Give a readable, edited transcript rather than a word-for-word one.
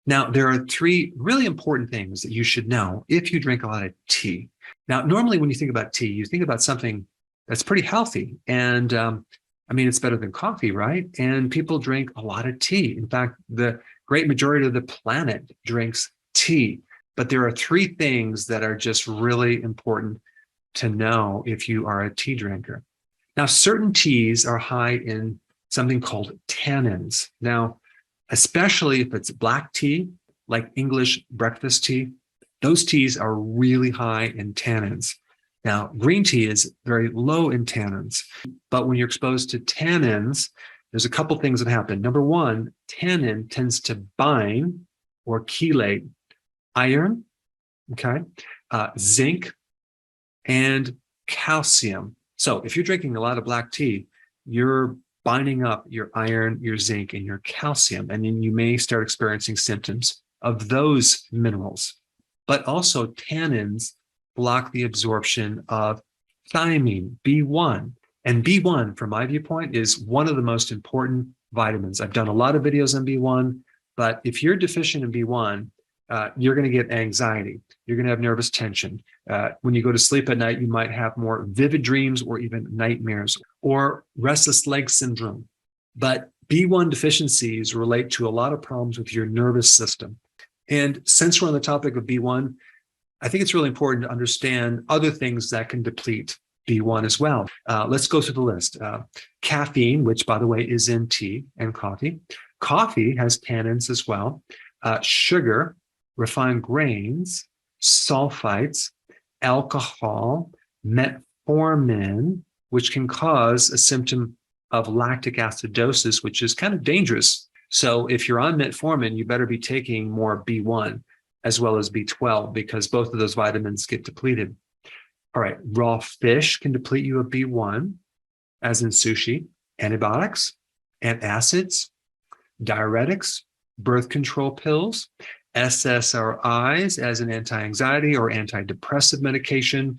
Now, there are three really important things that you should know if you drink a lot of tea. Now, normally when you think about tea, you think about something that's pretty healthy. And I mean, it's better than coffee, right? And people drink a lot of tea. In fact, the great majority of the planet drinks tea. But there are three things that are just really important to know if you are a tea drinker. Now, certain teas are high in something called tannins. Now, especially if it's black tea, like English breakfast tea, those teas are really high in tannins. Now, green tea is very low in tannins, but when you're exposed to tannins, there's a couple things that happen. Number one, tannin tends to bind or chelate iron, okay, zinc, and calcium. So if you're drinking a lot of black tea, you're binding up your iron, your zinc, and your calcium, and then you may start experiencing symptoms of those minerals. But also tannins block the absorption of thiamine, B1. And B1, from my viewpoint, is one of the most important vitamins. I've done a lot of videos on B1, but if you're deficient in B1, you're going to get anxiety. You're going to have nervous tension. When you go to sleep at night, you might have more vivid dreams or even nightmares or restless leg syndrome. But B1 deficiencies relate to a lot of problems with your nervous system. And since we're on the topic of B1, I think it's really important to understand other things that can deplete B1 as well. Let's go through the list. Caffeine, which by the way is in tea and coffee. Coffee has tannins as well. Sugar, refined grains, sulfites, alcohol, metformin, which can cause a symptom of lactic acidosis, which is kind of dangerous. So if you're on metformin, you better be taking more B1 as well as B12 because both of those vitamins get depleted. All right, raw fish can deplete you of B1, as in sushi, antibiotics, antacids, diuretics, birth control pills, SSRIs as an anti-anxiety or antidepressive medication,